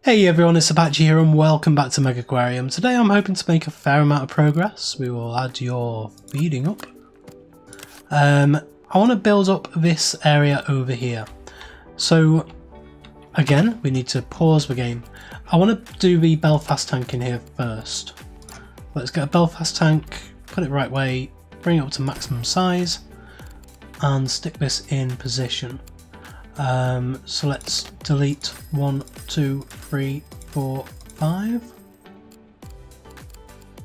Hey everyone, it's Apache here and welcome back to Megaquarium. Today I'm hoping to make a fair amount of progress. We will add your feeding up. I want to build up this area over here. So again, we need to pause the game. I want to do the Belfast tank in here first. Let's get a Belfast tank, put it right way, bring it up to maximum size and stick this in position. So let's delete 1, 2, 3, 4, 5.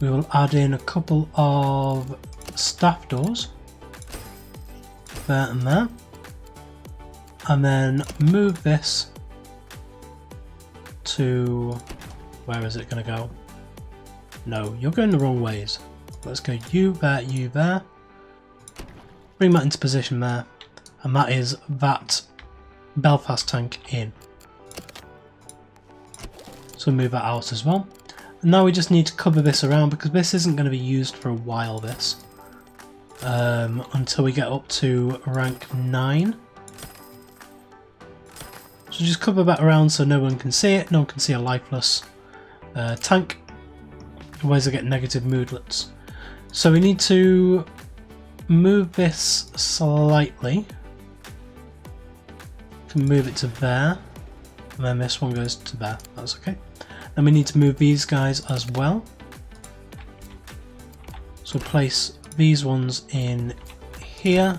We will add in a couple of staff doors, there and there, and then move this to, where is it going to go? No, you're going the wrong ways. Let's go you there, bring that into position there, and that is that Belfast tank in. So move that out as well. And now we just need to cover this around because this isn't going to be used for a while, this. Until we get up to rank 9. So just cover that around so no one can see it, no one can see a lifeless tank. Otherwise I get negative moodlets. So we need to move this slightly. Can move it to there, and then this one goes to there. That's okay. Then we need to move these guys as well. So place these ones in here,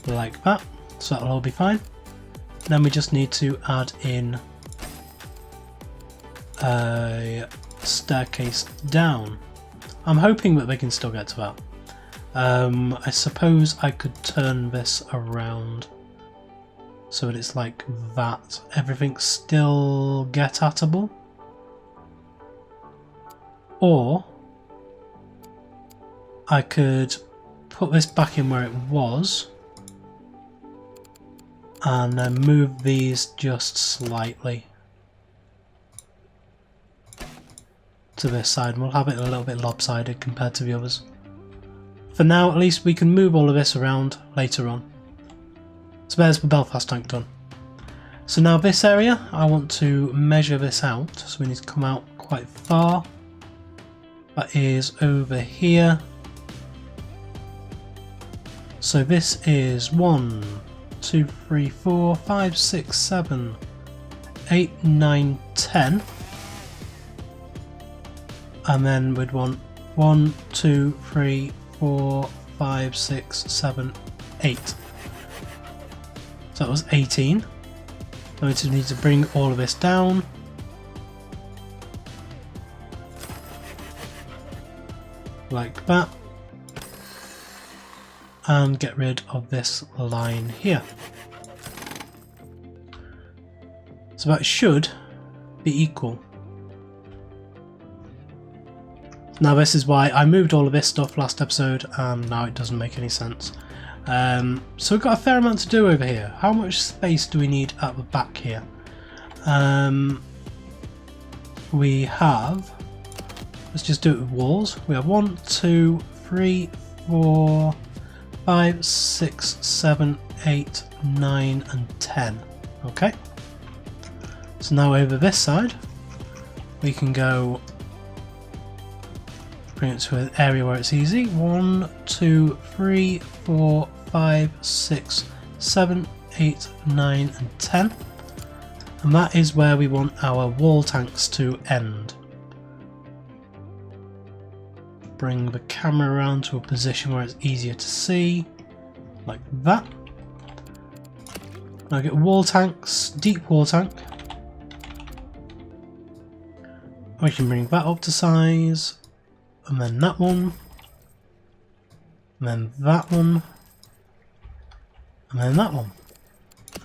like that. So that'll all be fine. Then we just need to add in a staircase down. I'm hoping that they can still get to that. I suppose I could turn this around so that it's like that. Everything's still get-atable. Or I could put this back in where it was and then move these just slightly to this side, and we'll have it a little bit lopsided compared to the others. For now, at least, we can move all of this around later on. So there's the Belfast tank done. So now this area, I want to measure this out. So we need to come out quite far. That is over here. So this is 1, 2, 3, 4, 5, 6, 7, 8, 9, 10. And then we'd want 1, 2, 3, 4, 5, 6, 7, 8. So that was 18. Then we just need to bring all of this down. Like that. And get rid of this line here. So that should be equal. Now this is why I moved all of this stuff last episode and now it doesn't make any sense. So we've got a fair amount to do over here. How much space do we need at the back here? We have, let's just do it with walls. We have 1, 2, 3, 4, 5, 6, 7, 8, 9 and 10. Okay. So now over this side we can go bring it to an area where it's easy. 1, 2, 3, 4, 5, 6, 7, 8, 9 and 10. And that is where we want our wall tanks to end. Bring the camera around to a position where it's easier to see, like that. Now get wall tanks, deep wall tank. We can bring that up to size, and then that one, and then that one, and then that one.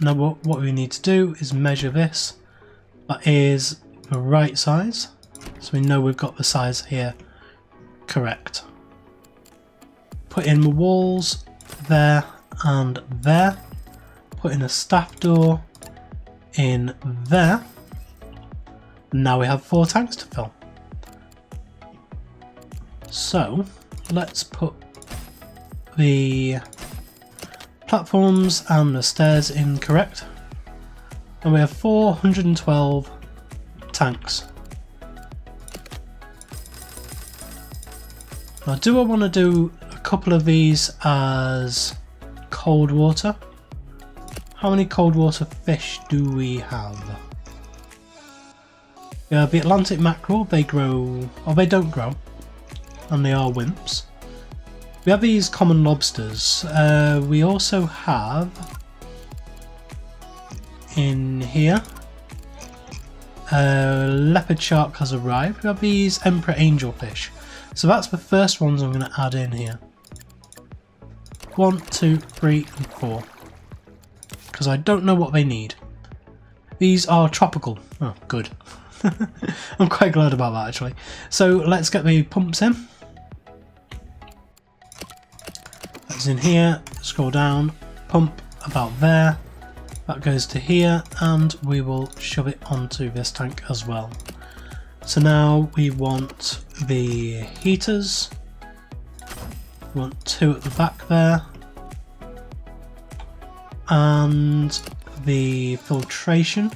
Now what we need to do is measure this. That is the right size, so we know we've got the size here correct. Put in the walls there and there. Put in a staff door in there. Now we have 4 tanks to fill. So let's put the platforms and the stairs in correct. And we have 412 tanks. Now, do I want to do a couple of these as cold water? How many cold water fish do we have? Yeah, the Atlantic mackerel, they grow, or they don't grow, and they are wimps. We have these common lobsters. We also have in here leopard shark has arrived. We have these emperor angelfish. So that's the first ones I'm going to add in here. 1, 2, 3 and 4. Because I don't know what they need. These are tropical. Oh, good. I'm quite glad about that actually. So let's get the pumps in. That's in here. Scroll down. Pump about there. That goes to here and we will shove it onto this tank as well. So now we want the heaters. We want 2 at the back there. And the filtration.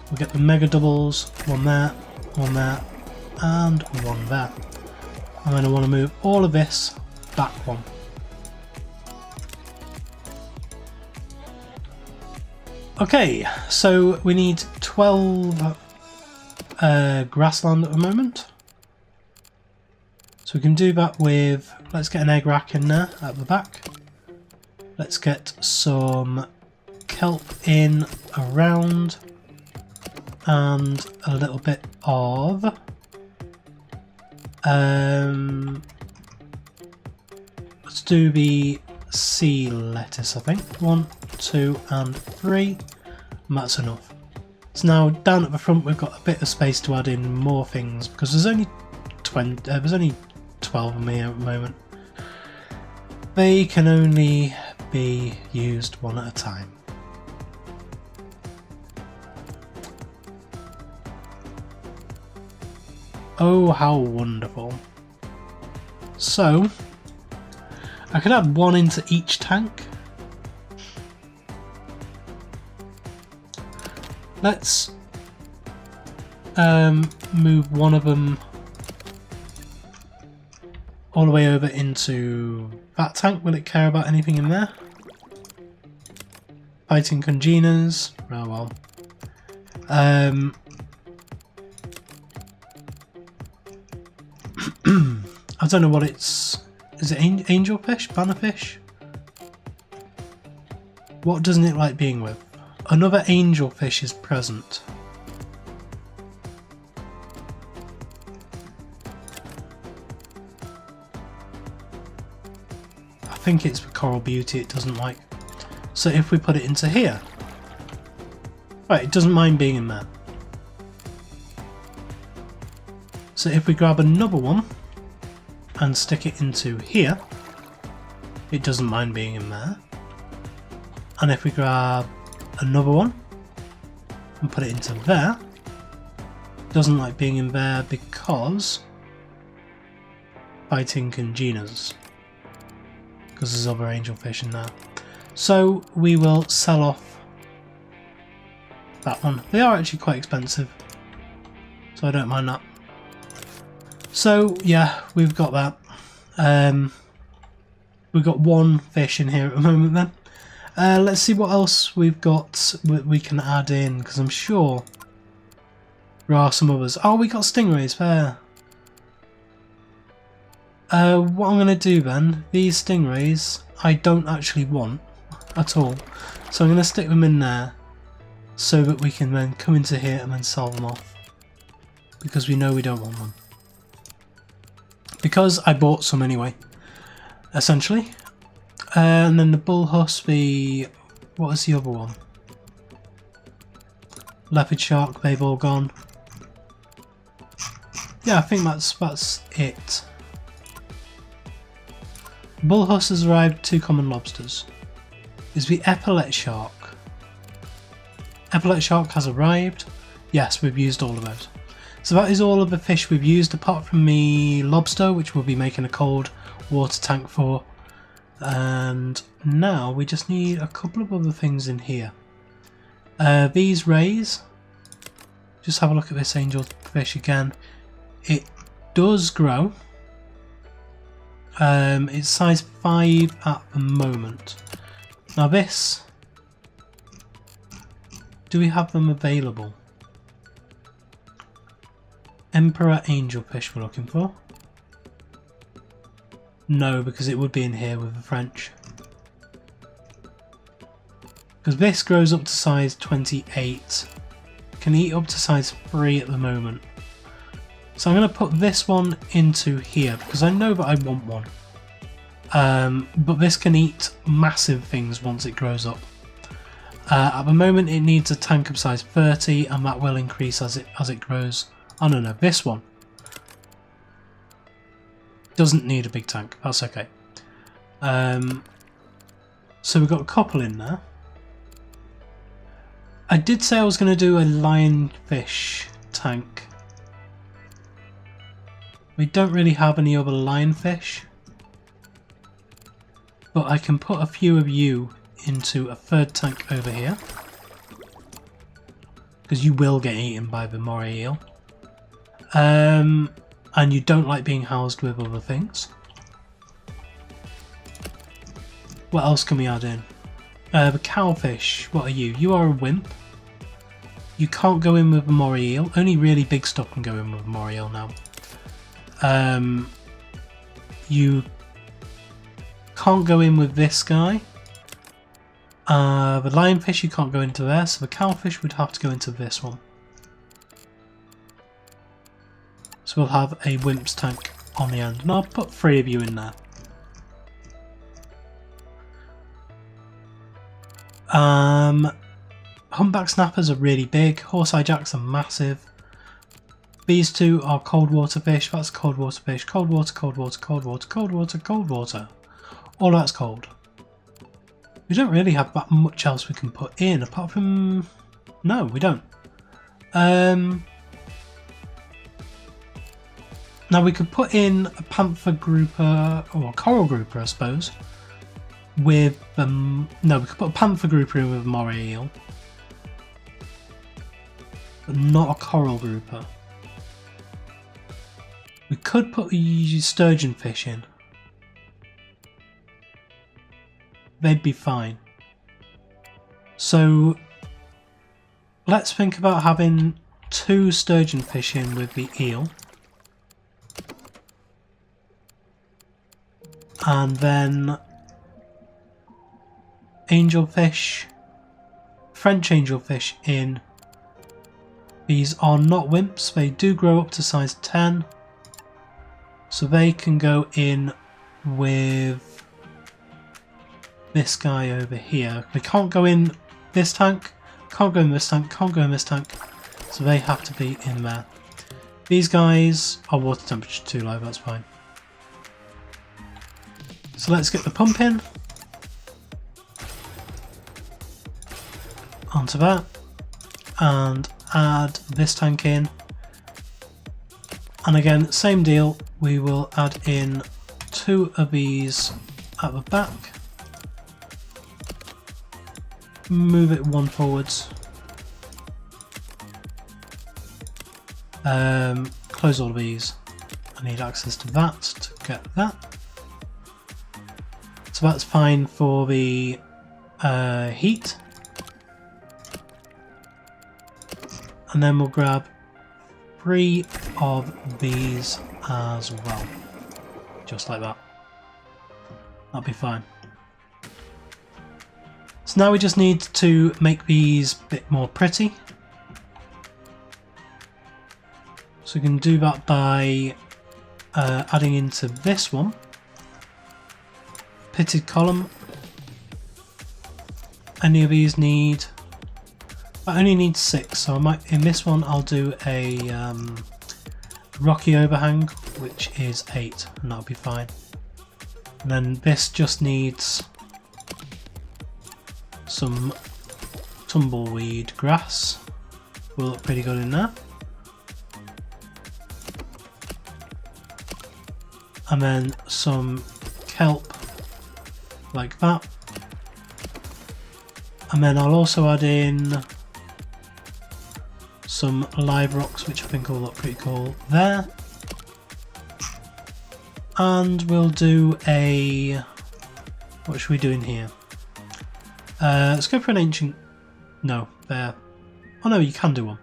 We'll get the mega doubles, 1 there, 1 there, and 1 there. And then I want to move all of this back 1. Okay, so we need 12 grassland at the moment. So we can do that with, let's get an egg rack in there at the back. Let's get some kelp in around. And a little bit of let's do the sea lettuce, I think. 1, 2 and 3 and that's enough. So now down at the front we've got a bit of space to add in more things because there's only 12 of me at the moment. They can only be used one at a time. Oh, how wonderful. So, I could add 1 into each tank. Let's move one of them all the way over into that tank. Will it care about anything in there? Fighting congeners. Oh well. I don't know what it's... Is it angelfish? Bannerfish? What doesn't it like being with? Another angelfish is present. I think it's the coral beauty it doesn't like. So if we put it into here... Right, it doesn't mind being in there. So if we grab another one and stick it into here, it doesn't mind being in there. And if we grab another one and put it into there, it doesn't like being in there because fighting congeners, because there's other angelfish in there. So we will sell off that one. They are actually quite expensive, so I don't mind that. So yeah, we've got that. We've got 1 fish in here at the moment then. Let's see what else we've got we can add in, because I'm sure there are some others. Oh, we got stingrays there. What I'm going to do then, these stingrays I don't actually want at all. So I'm going to stick them in there so that we can then come into here and then sell them off. Because we know we don't want them. Because I bought some anyway, essentially. And then the bull husk, what is the other one? Leopard shark, they've all gone. Yeah, I think that's it. Bull husk has arrived, 2 common lobsters. Is the epaulet shark? Epaulet shark has arrived. Yes, we've used all of those. So that is all of the fish we've used apart from the lobster, which we'll be making a cold water tank for. And now we just need a couple of other things in here. These rays, just have a look at this angelfish again. It does grow. It's size 5 at the moment. Now this, do we have them available? Emperor angelfish we're looking for. No, because it would be in here with the French. Because this grows up to size 28. Can eat up to size 3 at the moment. So I'm going to put this one into here because I know that I want one. But this can eat massive things once it grows up. At the moment it needs a tank of size 30 and that will increase as it grows. Oh no, this one doesn't need a big tank, that's okay. So we've got a couple in there. I did say I was going to do a lionfish tank. We don't really have any other lionfish, but I can put a few of you into a third tank over here, because you will get eaten by the moray eel, and you don't like being housed with other things. What else can we add in? The cowfish, what are you? You are a wimp. You can't go in with the moray eel. Only really big stuff can go in with the moray eel now. You can't go in with this guy. The lionfish you can't go into there, so the cowfish would have to go into this one. So we'll have a wimp's tank on the end, and I'll put 3 of you in there. Humpback snappers are really big, horse-eye jacks are massive. These two are cold water fish. That's cold water fish. Cold water, cold water, cold water, cold water, cold water. All that's cold. We don't really have that much else we can put in apart from... No, we don't. Now we could put in a panther grouper or a coral grouper, I suppose. With no, we could put a panther grouper in with a moray eel, but not a coral grouper. We could put a sturgeon fish in. They'd be fine. So let's think about having 2 sturgeon fish in with the eel. And then angelfish, French angelfish in. These are not wimps, they do grow up to size 10. So they can go in with this guy over here. We can't go in this tank, can't go in this tank, can't go in this tank. So they have to be in there. These guys are water temperature too low, that's fine. So let's get the pump in. Onto that. And add this tank in. And again, same deal. We will add in 2 of these at the back. Move it 1 forwards. Close all of these. I need access to that to get that. So that's fine for the heat. And then we'll grab 3 of these as well. Just like that. That'll be fine. So now we just need to make these a bit more pretty. So we can do that by adding into this one. Pitted column. Any of these need... I only need 6, so I might, in this one I'll do a rocky overhang, which is 8, and that'll be fine. And then this just needs some tumbleweed grass. Will look pretty good in there. And then some kelp like that. And then I'll also add in some live rocks, which I think will look pretty cool there. And we'll do a... what should we do in here? Let's go for an ancient... no, there. Oh no, you can do one.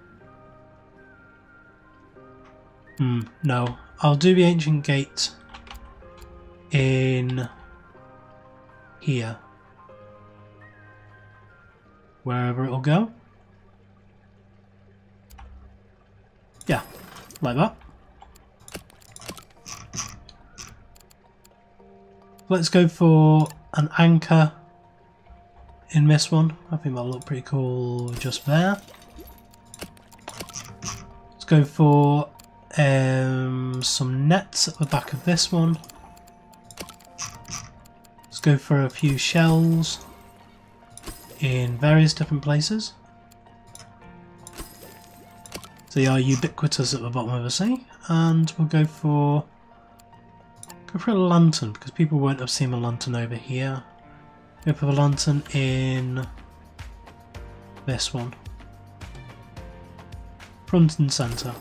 No. I'll do the ancient gate in here. Wherever it'll go. Yeah, like that. Let's go for an anchor in this one. I think that'll look pretty cool just there. Let's go for some nets at the back of this one. Let's go for a few shells in various different places. They are ubiquitous at the bottom of the sea, and we'll go for a lantern because people won't have seen a lantern over here. Go for the lantern in this one, front and centre.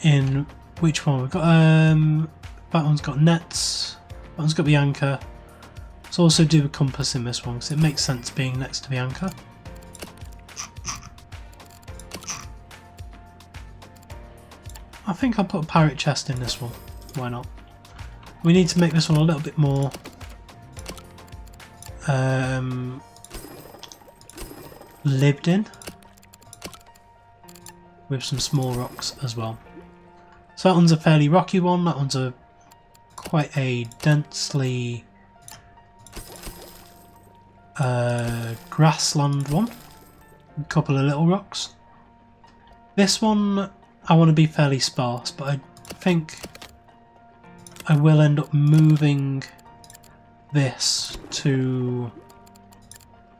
In which one we've got? That one's got nets. That one's got the anchor. Let's also do the compass in this one because it makes sense being next to the anchor. I think I'll put a pirate chest in this one. Why not? We need to make this one a little bit more lived in, with some small rocks as well. So that one's a fairly rocky one. That one's quite a densely grassland one. A couple of little rocks. This one I want to be fairly sparse, but I think I will end up moving this to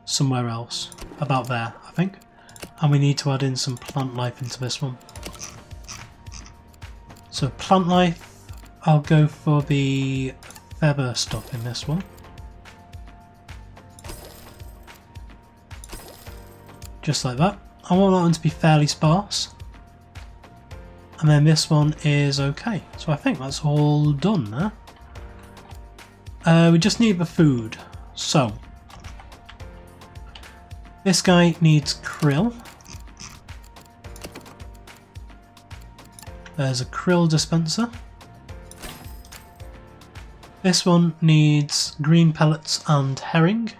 somewhere else. About there, I think. And we need to add in some plant life into this one. So plant life, I'll go for the feather stuff in this one. Just like that. I want that one to be fairly sparse. And then this one is okay. So I think that's all done now. We just need the food. So this guy needs krill. There's a krill dispenser. This one needs green pellets and herring.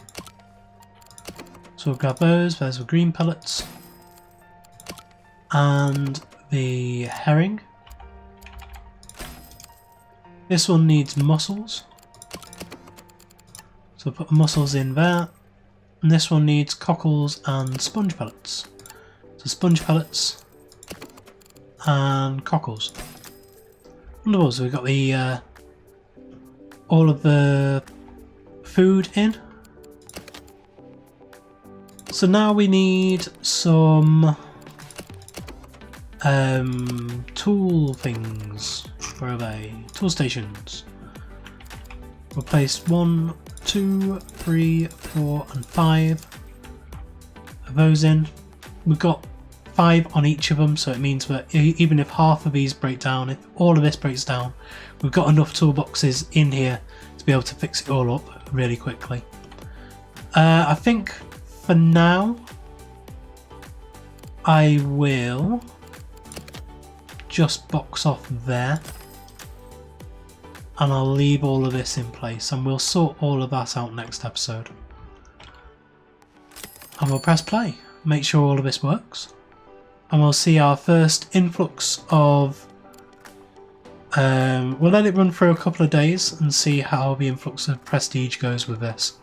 So we'll grab those. There's the green pellets. And the herring. This one needs mussels. So put the mussels in there. And this one needs cockles and sponge pellets. So sponge pellets and cockles. Wonderful. So we've got the all of the food in. So now we need some tool things. Where are they? Tool stations. We'll place 1, 2, 3, 4 and 5 of those in. We've got 5 on each of them, so it means that even if half of these break down, if all of this breaks down, we've got enough toolboxes in here to be able to fix it all up really quickly. I think for now I will just box off there, and I'll leave all of this in place, and we'll sort all of that out next episode. And we'll press play, make sure all of this works, and we'll see our first influx of we'll let it run for a couple of days and see how the influx of prestige goes with this,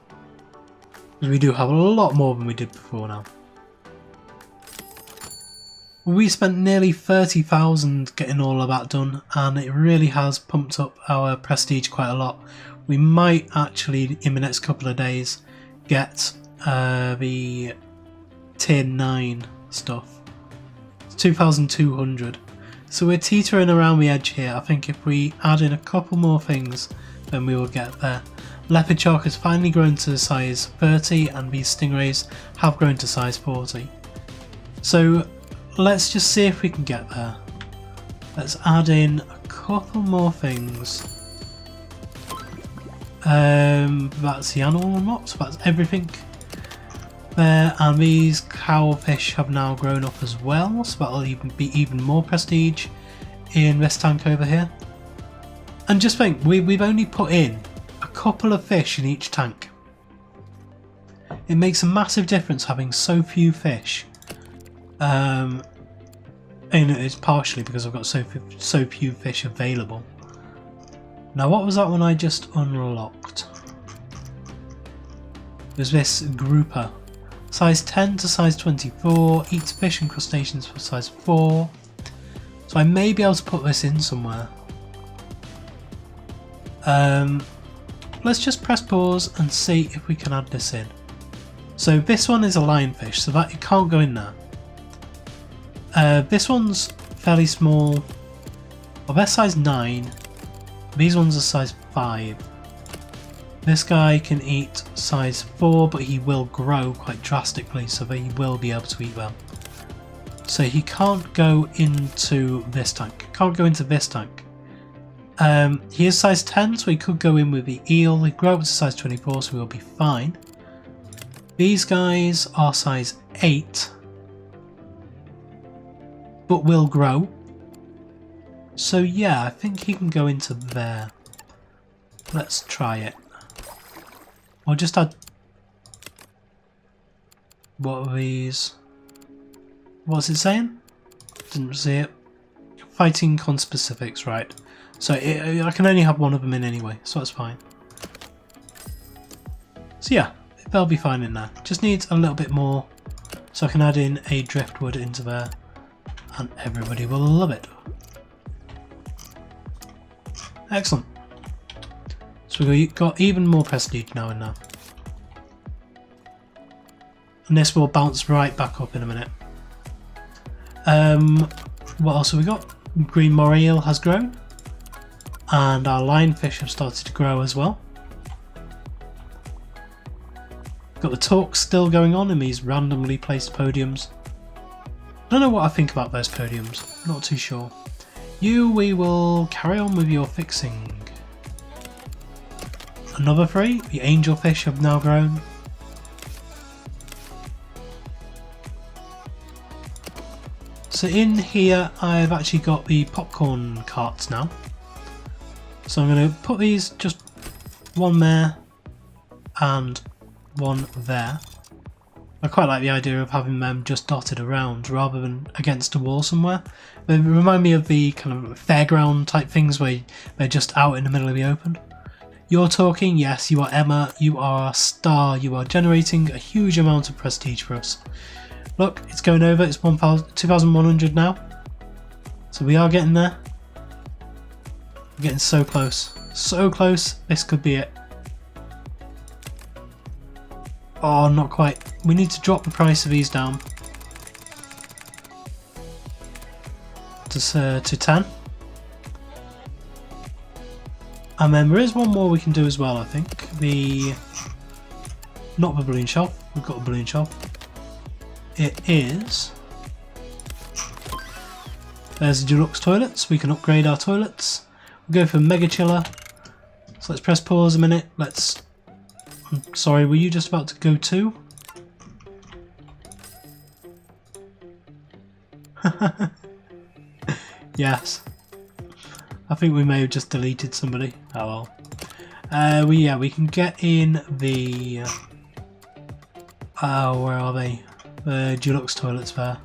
because we do have a lot more than we did before now. We spent nearly 30,000 getting all of that done, and it really has pumped up our prestige quite a lot. We might actually, in the next couple of days, get the tier 9 stuff. It's 2,200. So we're teetering around the edge here. I think if we add in a couple more things, then we will get there. Leopard shark has finally grown to size 30 and these stingrays have grown to size 40. So let's just see if we can get there. Let's add in a couple more things. That's the animal unlocked, so that's everything there, and these cowfish have now grown up as well, so that'll be even more prestige in this tank over here. And just think, we've only put in a couple of fish in each tank. It makes a massive difference having so few fish. And it's partially because I've got so few fish available. Now what was that one I just unlocked? There's this grouper. Size 10 to size 24, eats fish and crustaceans for size 4. So I may be able to put this in somewhere. Let's just press pause and see if we can add this in. So this one is a lionfish, so that it can't go in there. This one's fairly small. Well, they're size 9. These ones are size 5. This guy can eat size 4, but he will grow quite drastically, so that he will be able to eat them. So he can't go into this tank. Can't go into this tank. He is size 10, so he could go in with the eel. He'd grow up to size 24, so we'll be fine. These guys are size 8, but will grow. So yeah, I think he can go into there. Let's try it. I'll just add... What are these? What's it saying? Didn't see it. Fighting conspecifics, right. So I can only have one of them in anyway, so that's fine. So yeah, they'll be fine in there. Just needs a little bit more, so I can add in a driftwood into there, and everybody will love it. Excellent. So we've got even more prestige now in there. And this will bounce right back up in a minute. What else have we got? Green moray eel has grown. And our lionfish have started to grow as well. Got the talk still going on in these randomly placed podiums. I don't know what I think about those podiums. Not too sure. We will carry on with your fixing. Another 3. The angelfish have now grown. So in here I've actually got the popcorn carts now. So I'm going to put these just one there and one there. I quite like the idea of having them just dotted around rather than against a wall somewhere. They remind me of the kind of fairground type things where they're just out in the middle of the open. You're talking, yes, you are Emma, you are a star, you are generating a huge amount of prestige for us. Look, it's going over, it's 2,100 now. So we are getting there. We're getting so close. So close, this could be it. Oh, not quite. We need to drop the price of these down to 10. And then there is one more we can do as well, I think. Not the balloon shop. We've got a balloon shop. It is... There's the deluxe toilets. We can upgrade our toilets. We'll go for mega chiller. So let's press pause a minute. I'm sorry, were you just about to go too? Yes. I think we may have just deleted somebody. Oh well. We can get in the... where are they? The deluxe toilets there.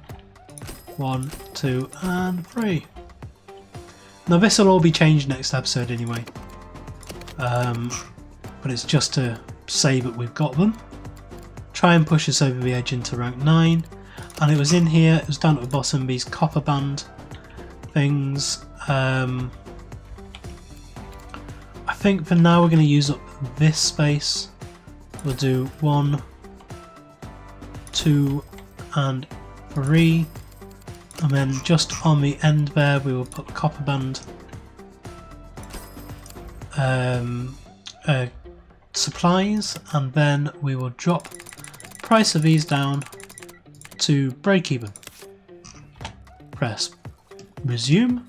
1, 2 and 3. Now this will all be changed next episode anyway. But it's just to say that we've got them. Try and push us over the edge into rank 9. And it was in here, it was down at the bottom, these copper band things. I think for now we're going to use up this space. We'll do 1, 2 and 3. And then just on the end there we will put the copper supplies, and then we will drop the price of these down to break even. Press resume,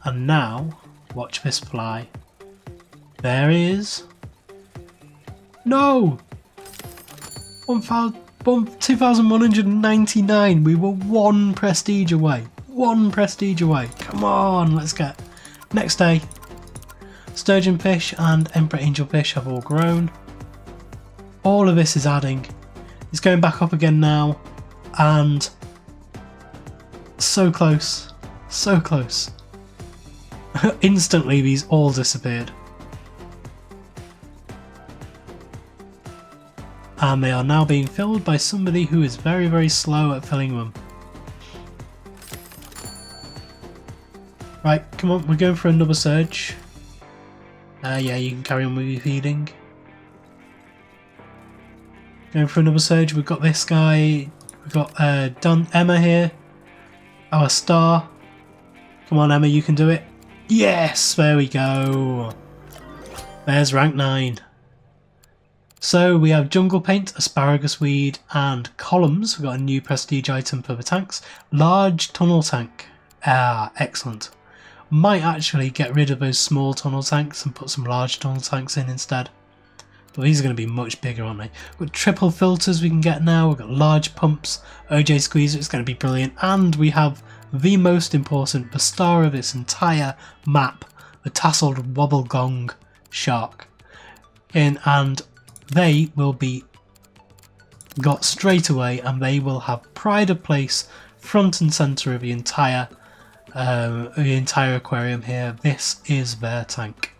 and now watch this fly. There is no 2,199. We were one prestige away. One prestige away. Come on, let's get next day. Sturgeon fish and emperor angelfish have all grown. All of this is adding. It's going back up again now, and so close, so close. Instantly these all disappeared. And they are now being filled by somebody who is very, very slow at filling them. Right, come on, we're going for another surge. Yeah, you can carry on with your feeding. Going for another surge, we've got this guy, we've got Emma here, our star. Come on Emma, you can do it. Yes, there we go. There's rank 9. So we have jungle paint, asparagus weed and columns. We've got a new prestige item for the tanks. Large tunnel tank. Ah, excellent. Might actually get rid of those small tunnel tanks and put some large tunnel tanks in instead. But these are going to be much bigger, aren't they? We've got triple filters we can get now. We've got large pumps, OJ squeezer, it's going to be brilliant. And we have the most important, the star of this entire map, the tasseled wobble gong shark. And they will be got straight away, and they will have pride of place front and centre of the entire aquarium here. This is their tank.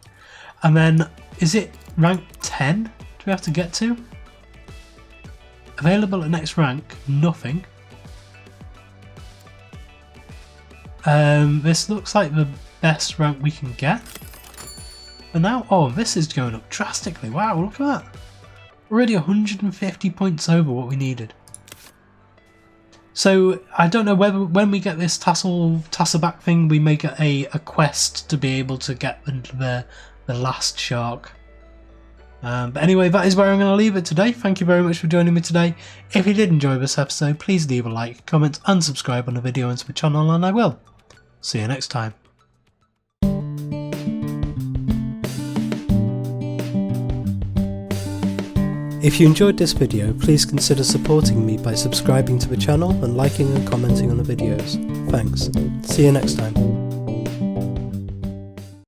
And then, is it rank 10 do we have to get to? Available at next rank, nothing. This looks like the best rank we can get. And now, oh, this is going up drastically. Wow, look at that. Already 150 points over what we needed. So I don't know whether when we get this tasselback thing, we may get a quest to be able to get the last shark. But anyway, that is where I'm going to leave it today. Thank you very much for joining me today. If you did enjoy this episode, please leave a like, comment and subscribe on the video and to the channel, and I will. See you next time. If you enjoyed this video, please consider supporting me by subscribing to the channel and liking and commenting on the videos. Thanks. See you next time.